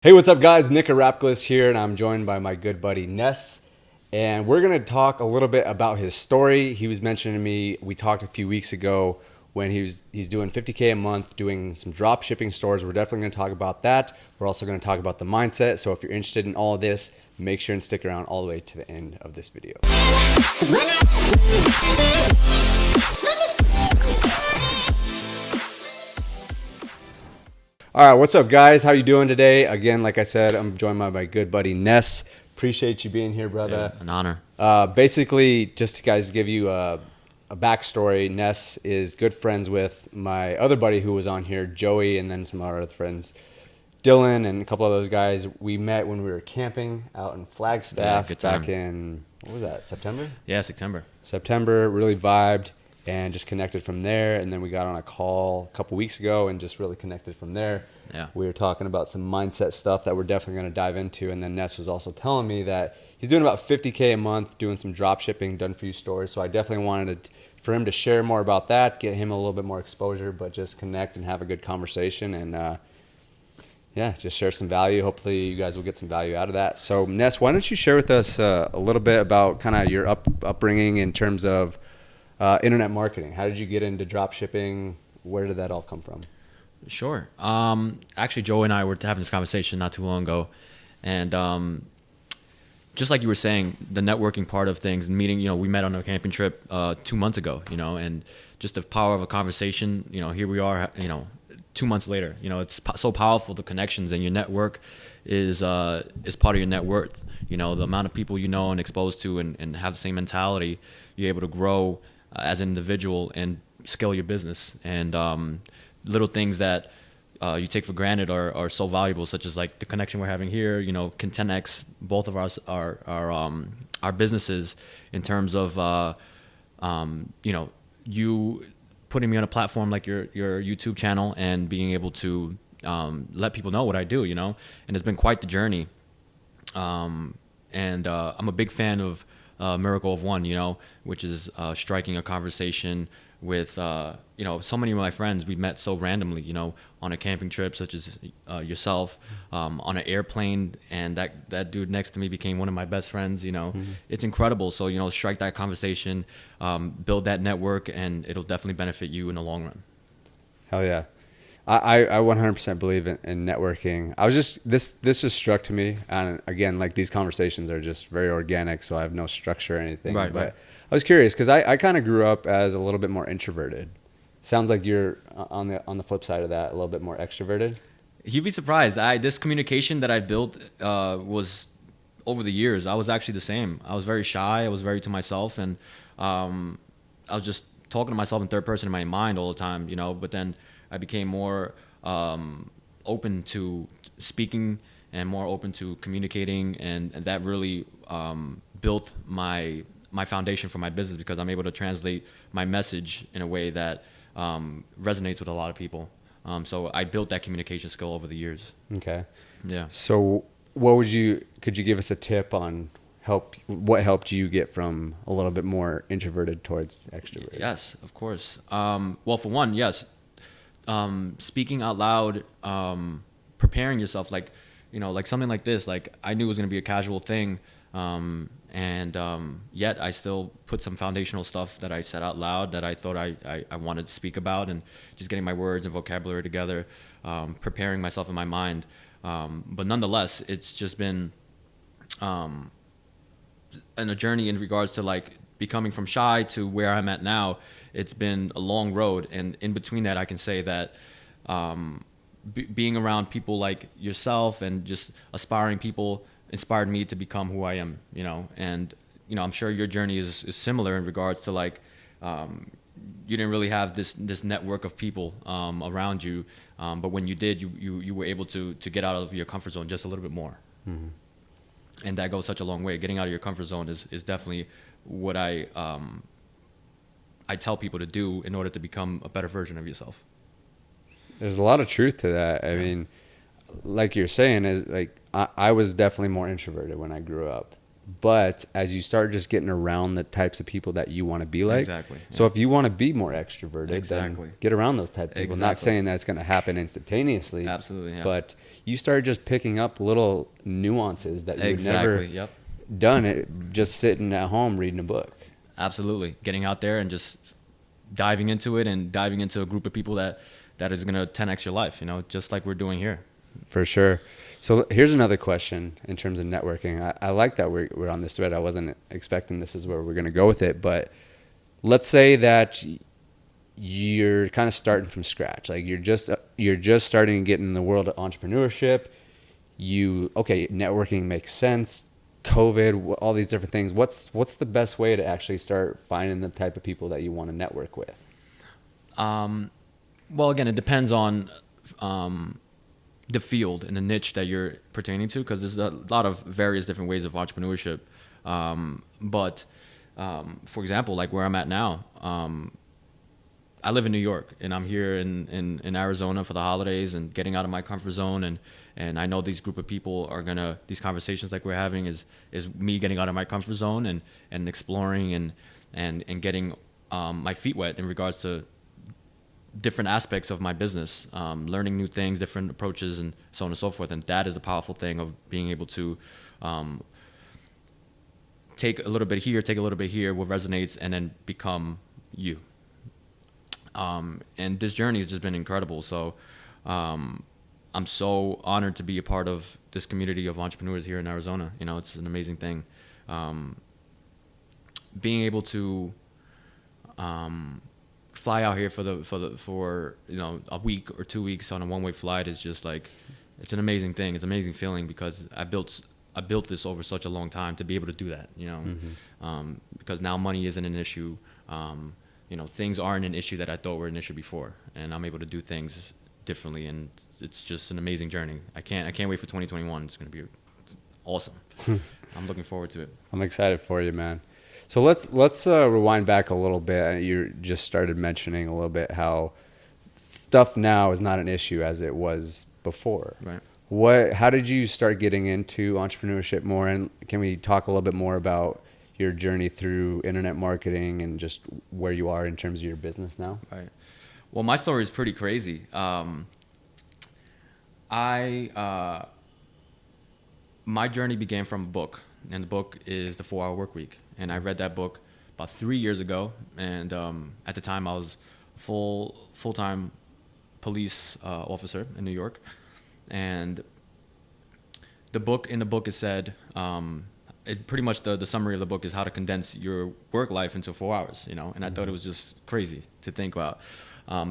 Hey, what's up, guys? Nick Arapklis here, and I'm joined by my good buddy Ness. And we're going to talk a little bit about his story. He was mentioning to me, we talked a few weeks ago when he's doing $50K a month, doing some drop shipping stores. We're definitely going to talk about that. We're also going to talk about the mindset. So if you're interested in all of this, make sure and stick around all the way to the end of this video. All right, what's up, guys? How you doing today? Again, like I said, I'm joined by my good buddy Ness. Appreciate you being here, brother. Yeah, an honor. Basically, just to guys give you a backstory, Ness is good friends with my other buddy who was on here, Joey, and then some of our other friends, Dylan, and a couple of those guys. We met when we were camping out in Flagstaff back in, what was that, September? Yeah, September. September, really vibed and just connected from there. And then we got on a call a couple weeks ago and just really connected from there. Yeah. We were talking about some mindset stuff that we're definitely going to dive into. And then Ness was also telling me that he's doing about $50K a month, doing some drop shipping, done for you stores. So I definitely wanted for him to share more about that, get him a little bit more exposure, but just connect and have a good conversation and yeah, just share some value. Hopefully you guys will get some value out of that. So Ness, why don't you share with us a little bit about kind of your upbringing in terms of internet marketing? How did you get into drop shipping? Where did that all come from? Sure. Actually, Joe and I were having this conversation not too long ago, and just like you were saying, the networking part of things, meeting. We met on a camping trip 2 months ago. And just the power of a conversation. Here we are. 2 months later. It's so powerful. The connections and your network is part of your net worth. The amount of people and exposed to and have the same mentality, you're able to grow as an individual and scale your business. And little things that you take for granted are so valuable, such as like the connection we're having here. Can 10x both of our businesses in terms of you putting me on a platform like your YouTube channel and being able to let people know what I do. And it's been quite the journey. I'm a big fan of Miracle of One, which is striking a conversation with, so many of my friends we met so randomly, on a camping trip, such as yourself, on an airplane, and that dude next to me became one of my best friends. It's incredible. So, strike that conversation, build that network, and it'll definitely benefit you in the long run. Hell yeah. I 100% believe in networking. This just struck to me. And again, like these conversations are just very organic, so I have no structure or anything. Right. I was curious because I kind of grew up as a little bit more introverted. Sounds like you're on the flip side of that, a little bit more extroverted. You'd be surprised. This communication that I built was over the years. I was actually the same. I was very shy. I was very to myself, and I was just talking to myself in third person in my mind all the time. But then I became more open to speaking and more open to communicating, and that really built my foundation for my business, because I'm able to translate my message in a way that resonates with a lot of people. So I built that communication skill over the years. Okay. Yeah. So could you give us a tip on what helped you get from a little bit more introverted towards extroverted? Yes, of course. Well, for one, yes. Speaking out loud, preparing yourself, like something like this, like I knew it was going to be a casual thing. Yet I still put some foundational stuff that I said out loud that I thought I wanted to speak about, and just getting my words and vocabulary together, preparing myself in my mind. But nonetheless, it's just been a journey in regards to like becoming from shy to where I'm at now. It's been a long road, and in between that, I can say that being around people like yourself and just aspiring people inspired me to become who I am. And I'm sure your journey is similar in regards to like you didn't really have this network of people around you, but when you did, you were able to get out of your comfort zone just a little bit more. Mm-hmm. And that goes such a long way. Getting out of your comfort zone is definitely what I tell people to do in order to become a better version of yourself. There's a lot of truth to that. I mean, like you're saying, is like I was definitely more introverted when I grew up, But as you start just getting around the types of people that you want to be like, Exactly. so Yeah. if you want to be more extroverted, Exactly. then get around those type of people. Not Exactly. saying that it's going to happen instantaneously, Absolutely. Yeah. but you start just picking up little nuances that you would never Exactly. Yep. done it just sitting at home reading a book. Absolutely. Getting out there and just diving into it and diving into a group of people that is going to 10x your life, just like we're doing here. For sure. So here's another question in terms of networking. I like that we're on this thread. I wasn't expecting this is where we're going to go with it, but let's say that you're kind of starting from scratch. Like you're just starting to get in the world of entrepreneurship. Networking makes sense. COVID, all these different things. What's the best way to actually start finding the type of people that you want to network with? Well, again, it depends on the field and the niche that you're pertaining to, because there's a lot of various different ways of entrepreneurship. But for example, like where I'm at now, I live in New York and I'm here in Arizona for the holidays and getting out of my comfort zone. And I know these group of people are these conversations like we're having is me getting out of my comfort zone and exploring and getting my feet wet in regards to different aspects of my business, learning new things, different approaches, and so on and so forth. And that is the powerful thing of being able to take a little bit here, what resonates, and then become you. And this journey has just been incredible. So I'm so honored to be a part of this community of entrepreneurs here in Arizona. It's an amazing thing. Being able to fly out here for a week or 2 weeks on a one-way flight is just like, it's an amazing thing. It's an amazing feeling because I built this over such a long time to be able to do that, because now money isn't an issue. Things aren't an issue that I thought were an issue before, and I'm able to do things differently, and it's just an amazing journey. I can't wait for 2021. It's going to be awesome. I'm looking forward to it. I'm excited for you, man. So let's rewind back a little bit. You just started mentioning a little bit how stuff now is not an issue as it was before. Right. How did you start getting into entrepreneurship more? And can we talk a little bit more about your journey through internet marketing and just where you are in terms of your business now? Right. Well, my story is pretty crazy. My journey began from a book, and the book is The 4 Hour Workweek. And I read that book about 3 years ago, and at the time I was full-time police officer in New York. And in the book it said, pretty much the summary of the book is how to condense your work life into 4 hours, and I thought it was just crazy to think about.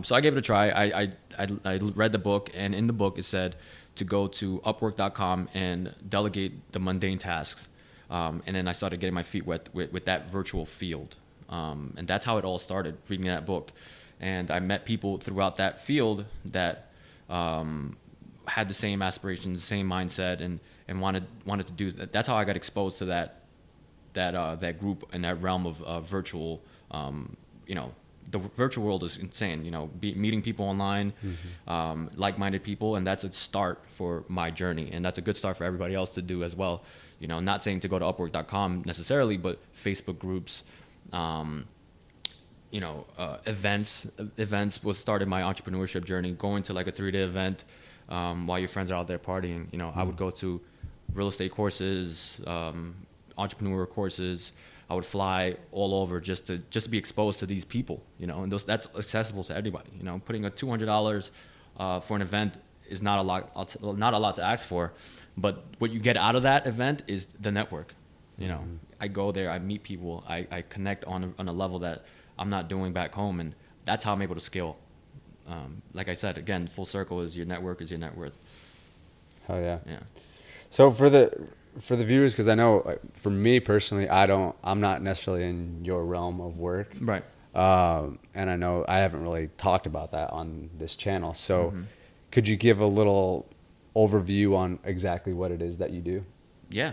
So I gave it a try. I read the book, and in the book it said to go to Upwork.com and delegate the mundane tasks. And then I started getting my feet wet with that virtual field. And that's how it all started, reading that book. And I met people throughout that field that had the same aspirations, the same mindset, and wanted to do that. That's how I got exposed to that group and that realm of virtual. The virtual world is insane. Meeting people online, like-minded people, and that's a start for my journey, and that's a good start for everybody else to do as well. Not saying to go to Upwork.com necessarily, but Facebook groups, events was started my entrepreneurship journey. Going to like a 3-day event while your friends are out there partying. I would go to real estate courses, entrepreneur courses. I would fly all over just to be exposed to these people, and that's accessible to everybody. Putting a $200 for an event is not a lot to ask for, but what you get out of that event is the network. I go there, I meet people, I connect on a level that I'm not doing back home, and that's how I'm able to scale. Like I said, again, full circle is your network is your net worth. Oh yeah. Yeah. So for the viewers, because I know for me personally, I'm not necessarily in your realm of work. Right. And I know I haven't really talked about that on this channel. So could you give a little overview on exactly what it is that you do? Yeah.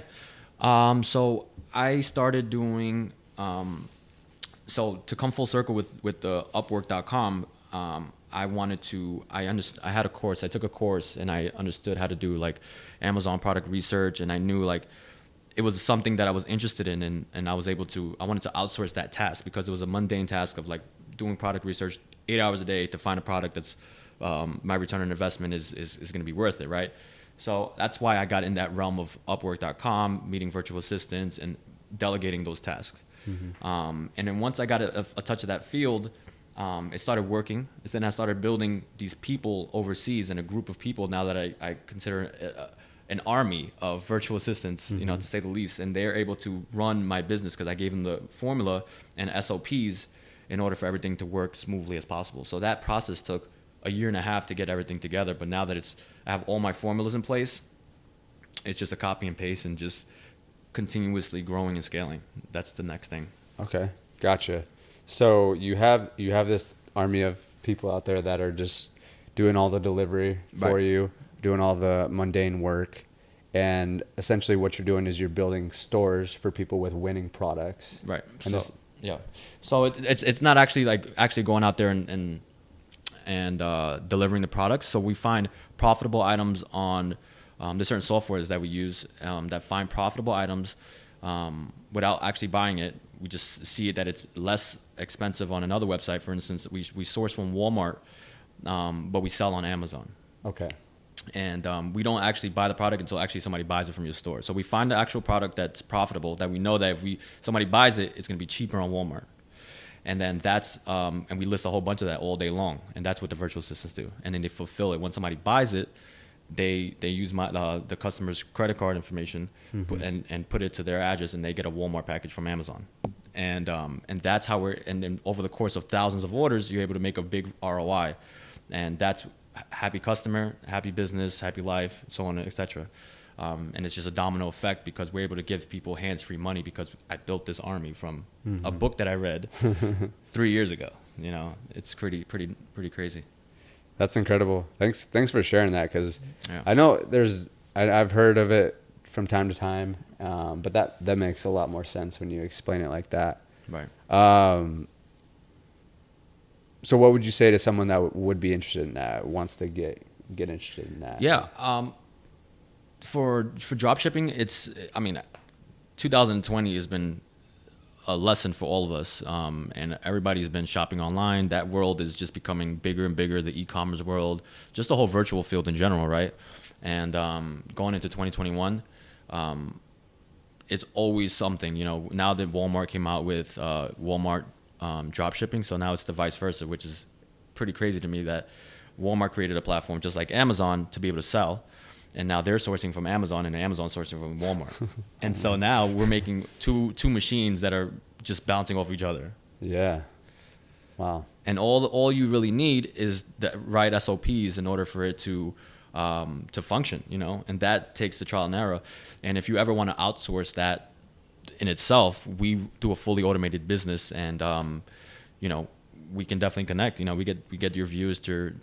So I started doing, so to come full circle with the Upwork.com, I had a course, I took a course and I understood how to do like Amazon product research, and I knew like it was something that I was interested in, and I wanted to outsource that task because it was a mundane task of like doing product research 8 hours a day to find a product that's my return on investment is going to be worth it, right? So that's why I got in that realm of Upwork.com, meeting virtual assistants and delegating those tasks. And then once I got a touch of that field, it started working. And then I started building these people overseas and a group of people now that I consider an army of virtual assistants, you know, to say the least. And they're able to run my business because I gave them the formula and SOPs in order for everything to work smoothly as possible. So that process took a year and a half to get everything together. But now that I have all my formulas in place, it's just a copy and paste and just continuously growing and scaling. That's the next thing. Okay, gotcha. So you have this army of people out there that are just doing all the delivery for you, doing all the mundane work, and essentially what you're doing is you're building stores for people with winning products. Right. And So yeah. So it's not actually going out there and delivering the products. So we find profitable items on there's certain softwares that we use that find profitable items without actually buying it. We just see that it's less expensive on another website. For instance, we source from Walmart, but we sell on Amazon. Okay. And we don't actually buy the product until actually somebody buys it from your store. So we find the actual product that's profitable, that we know that if somebody buys it, it's going to be cheaper on Walmart. And then and we list a whole bunch of that all day long. And that's what the virtual assistants do. And then they fulfill it. When somebody buys it, they use the customer's credit card information and put it to their address, and they get a Walmart package from Amazon. And that's how and then over the course of thousands of orders, you're able to make a big ROI. And that's happy customer, happy business, happy life, so on, etc. And it's just a domino effect because we're able to give people hands-free money because I built this army from a book that I read 3 years ago. You know, it's pretty crazy. That's incredible. Thanks for sharing that, because Yeah. I know I've heard of it from time to time, but that makes a lot more sense when you explain it like that. Right. So what would you say to someone that would be interested in that, wants to get interested in that? Yeah. For dropshipping, 2020 has been a lesson for all of us, and everybody's been shopping online. That world is just becoming bigger and bigger, the e-commerce world, just the whole virtual field in general, right? And going into 2021, it's always something, you know. Now that Walmart came out with Walmart dropshipping, so now it's the vice versa, which is pretty crazy to me that Walmart created a platform just like Amazon to be able to sell. And now they're sourcing from Amazon, and Amazon sourcing from Walmart. And so now we're making two machines that are just bouncing off each other. Yeah. Wow. And all you really need is the right SOPs in order for it to function, you know. And that takes the trial and error. And if you ever want to outsource that in itself, we do a fully automated business, and you know, we can definitely connect. You know, we get your viewers to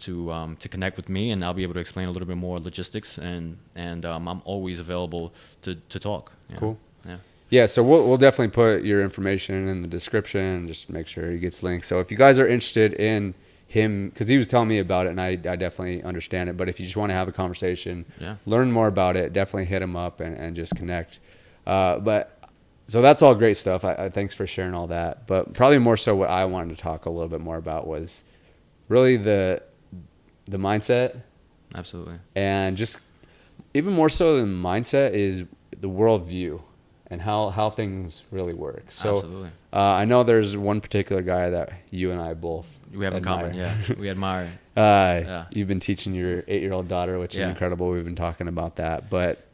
connect with me, and I'll be able to explain a little bit more logistics, and I'm always available to talk. Cool. Yeah. Yeah. So we'll definitely put your information in the description. Just make sure he gets links. So if you guys are interested in him, because he was telling me about it, and I definitely understand it. But if you just want to have a conversation, learn more about it, definitely hit him up and just connect. So that's all great stuff. I thanks for sharing all that. But probably more so what I wanted to talk a little bit more about was really the mindset. Absolutely. And just even more so than mindset is the worldview and how things really work. So Absolutely. I know there's one particular guy that you and I both have in common. Yeah, we admire. You've been teaching your 8-year-old daughter, which is incredible. We've been talking about that. But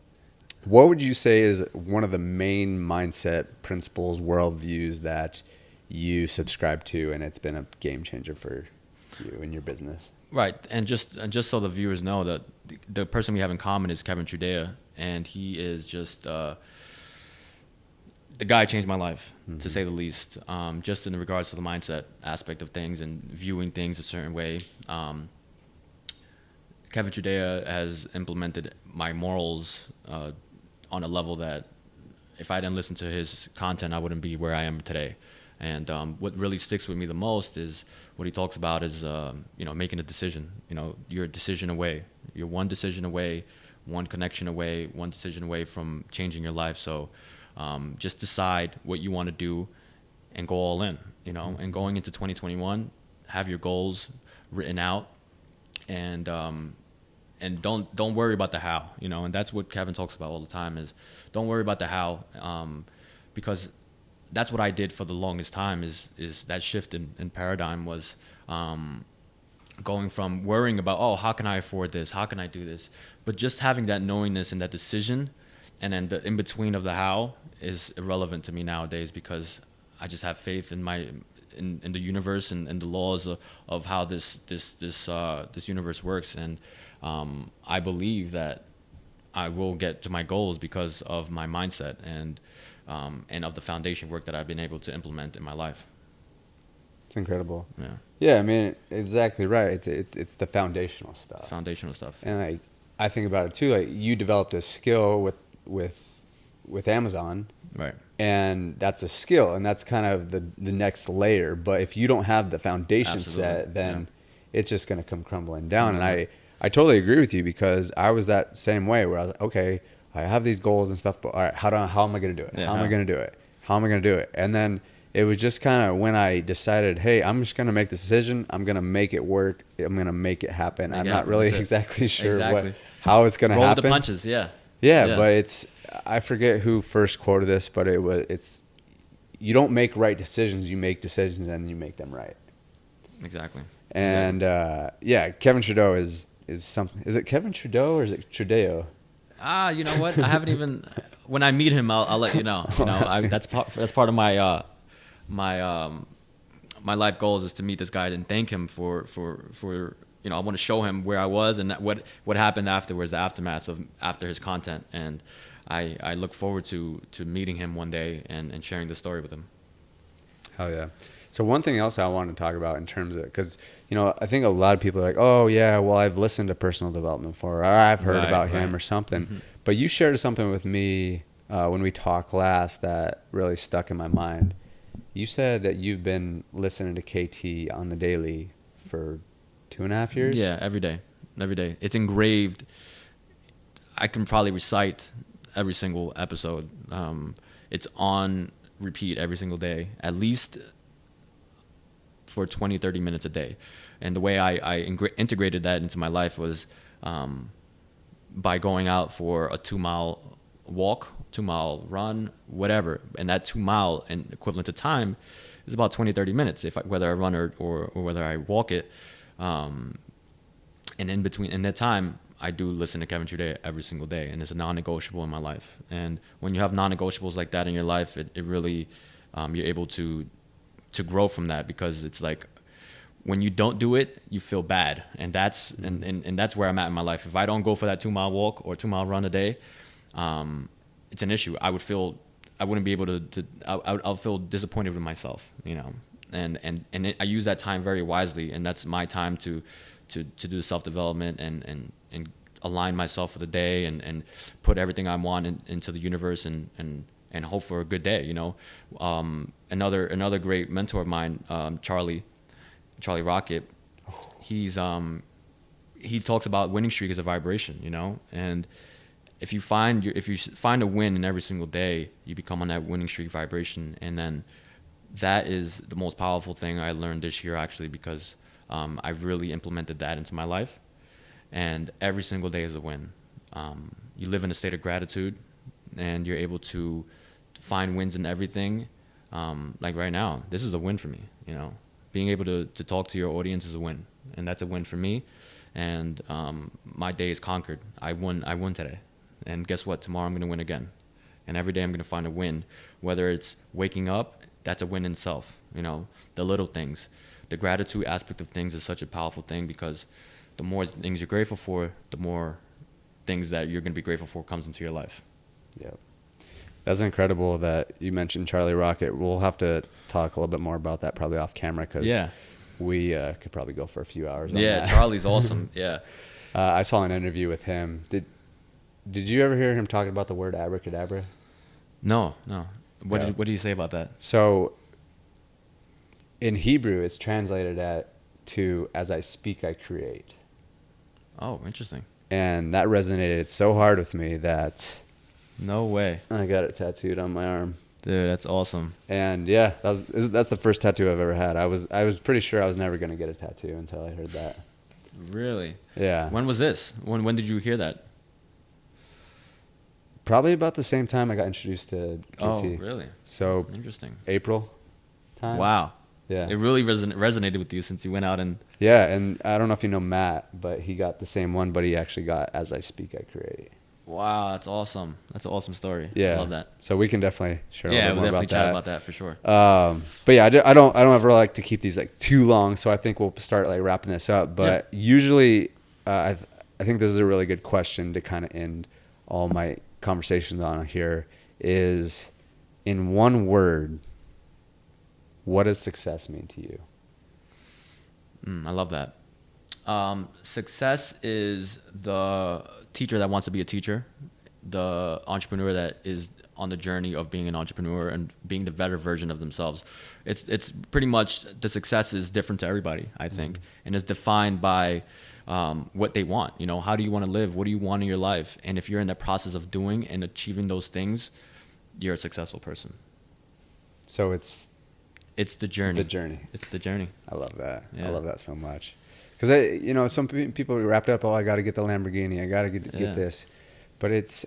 what would you say is one of the main mindset principles, worldviews that you subscribe to, and it's been a game changer for you and your business? Right, and just so the viewers know, that the person we have in common is Kevin Trudeau, and he is just the guy changed my life, to say the least. Just in regards to the mindset aspect of things and viewing things a certain way. Kevin Trudeau has implemented my morals on a level that if I didn't listen to his content, I wouldn't be where I am today. And what really sticks with me the most is what he talks about is, making a decision. You know, you're a decision away. You're one decision away one connection away, one decision away from changing your life. So just decide what you want to do and go all in, you know. And going into 2021, have your goals written out, and don't worry about the how, you know. And that's what Kevin talks about all the time, is don't worry about the how, because that's what I did for the longest time, is that shift in paradigm was going from worrying about, oh, how can I afford this? How can I do this? But just having that knowingness and that decision, and then the in between of the how is irrelevant to me nowadays, because I just have faith in in the universe and the laws of how this universe works. And I believe that I will get to my goals because of my mindset and of the foundation work that I've been able to implement in my life. It's incredible. Yeah. Yeah, I mean, exactly right. It's the foundational stuff. Foundational stuff. And like, I think about it too. Like, you developed a skill with Amazon, Right. and that's a skill, and that's kind of the next layer. But if you don't have the foundation set, then it's just going to come crumbling down. Mm-hmm. And I totally agree with you, because I was that same way, where I was like, okay, I have these goals and stuff, but all right, how am I going to do it? Yeah, how am I going to do it? How am I going to do it? And then it was just kind of when I decided, hey, I'm just going to make the decision. I'm going to make it work. I'm going to make it happen. I'm not really exactly sure how it's going to happen. Roll with the punches. Yeah. Yeah, but I forget who first quoted this, but it's you don't make right decisions, you make decisions and you make them right. Exactly. And Kevin Trudeau is something. Is it Kevin Trudeau or is it Trudeau? You know what? I haven't even. When I meet him, I'll let you know. You know, that's part of my my life goals, is to meet this guy and thank him for you know, I want to show him where I was and what happened afterwards, the aftermath of after his content. And I look forward to meeting him one day and sharing the story with him. Hell yeah. So one thing else I wanted to talk about in terms of, because, you know, I think a lot of people are like, oh yeah, well, I've listened to personal development before, or I've heard about him or something. Mm-hmm. But you shared something with me when we talked last that really stuck in my mind. You said that you've been listening to KT on the daily for 2.5 years? Yeah, every day. It's engraved. I can probably recite every single episode. It's on repeat every single day, at least for 20-30 minutes a day. And the way I integrated that into my life was by going out for a 2-mile walk, 2-mile run, whatever. And that 2-mile and equivalent to time is about 20-30 minutes, whether I run or whether I walk it. And in between, in that time, I do listen to Kevin Trudeau every single day, and it's a non-negotiable in my life. And when you have non-negotiables like that in your life, it really, you're able to grow from that, because it's like, when you don't do it, you feel bad. And that's, and that's where I'm at in my life. If I don't go for that 2-mile walk or 2-mile run a day, it's an issue. I wouldn't be able to I'll feel disappointed with myself, you know. And I use that time very wisely, and that's my time to do self-development and align myself for the day and put everything I want into the universe and hope for a good day, you know. Another great mentor of mine, Charlie Rocket, he talks about winning streak as a vibration, you know. And if you find a win in every single day, you become on that winning streak vibration. And then that is the most powerful thing I learned this year, actually, because I've really implemented that into my life. And every single day is a win. You live in a state of gratitude, and you're able to find wins in everything. Like right now, this is a win for me, you know. Being able to talk to your audience is a win, and that's a win for me. And my day is conquered. I won today. And guess what? Tomorrow I'm going to win again. And every day I'm going to find a win. Whether it's waking up, that's a win in itself. You know, the little things. The gratitude aspect of things is such a powerful thing, because the more things you're grateful for, the more things that you're going to be grateful for comes into your life. Yeah. That's incredible that you mentioned Charlie Rocket. We'll have to talk a little bit more about that probably off camera, because we could probably go for a few hours on that. Charlie's awesome. Yeah. I saw an interview with him. Did you ever hear him talking about the word abracadabra? No. What did he say about that? So in Hebrew, it's translated to "as I speak, I create." Oh, interesting. And that resonated so hard with me that No way. I got it tattooed on my arm. Dude, that's awesome. And yeah, that's the first tattoo I've ever had. I was pretty sure I was never going to get a tattoo until I heard that. Really? Yeah. When was this? When did you hear that? Probably about the same time I got introduced to KT. Oh, really? So Interesting. April time. Wow. Yeah. It really resonated with you since you went out and... Yeah, and I don't know if you know Matt, but he got the same one, but he actually got As I Speak, I Create. Wow, that's awesome. That's an awesome story. Yeah. I love that. So we can definitely share a Yeah, little we'll more definitely about chat that. about that for sure. But yeah, I don't ever like to keep these like too long, so I think we'll start like wrapping this up. But usually, I think this is a really good question to kind of end all my conversations on here. Is in one word, what does success mean to you? I love that. Success is the teacher that wants to be a teacher, the entrepreneur that is on the journey of being an entrepreneur and being the better version of themselves. It's pretty much the success is different to everybody, I think, and is defined by what they want. You know, how do you want to live? What do you want in your life? And if you're in the process of doing and achieving those things, you're a successful person. So it's the journey. The journey. It's the journey. I love that. Yeah. I love that so much. Because some people wrap it up. Oh, I got to get the Lamborghini. I got to get this. But it's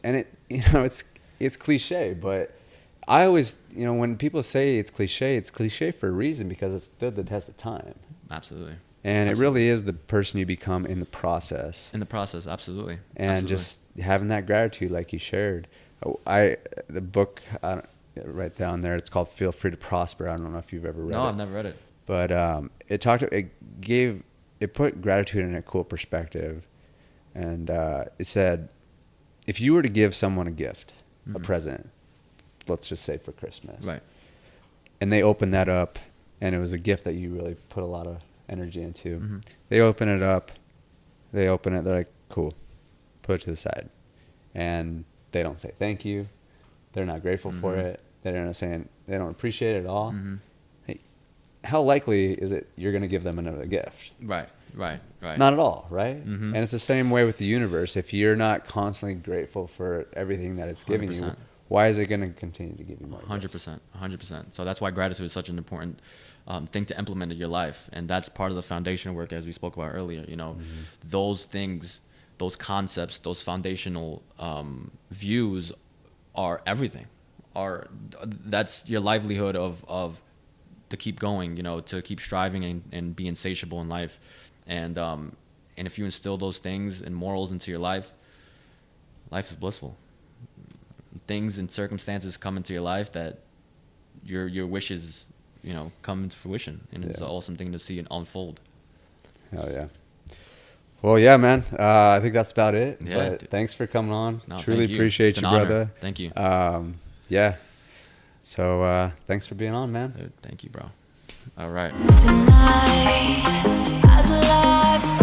cliche. But I always, when people say it's cliche for a reason, because it's stood the test of time. Absolutely. And it really is the person you become in the process. In the process, absolutely. And just having that gratitude, like you shared. The book right down there, it's called Feel Free to Prosper. I don't know if you've ever read it. No, I've never read it. But it put gratitude in a cool perspective. And it said, if you were to give someone a gift, a present, let's just say for Christmas. Right. And they open that up, and it was a gift that you really put a lot of energy into. They open it up. They're like, cool, put it to the side. And they don't say thank you. They're not grateful for it. They're not saying, they don't appreciate it at all. Hey, how likely is it you're going to give them another gift? Right. Not at all, right? And it's the same way with the universe. If you're not constantly grateful for everything that it's giving 100%. you, why is it going to continue to give you more? 100%. So that's why gratitude is such an important thing to implement in your life. And that's part of the foundational work, as we spoke about earlier. Those things, those concepts, those foundational views are everything. That's your livelihood of to keep going, to keep striving and be insatiable in life. And if you instill those things and morals into your life is blissful. Things and circumstances come into your life that your wishes, come into fruition, and it's an awesome thing to see it unfold. Hell yeah. Well, yeah, man. I think that's about it. Yeah, but dude. thanks for coming on. No, Truly thank you. appreciate It's you, an honor. brother. Thank you. Yeah. So thanks for being on, man. Dude, thank you, bro. All right. Tonight, I'd love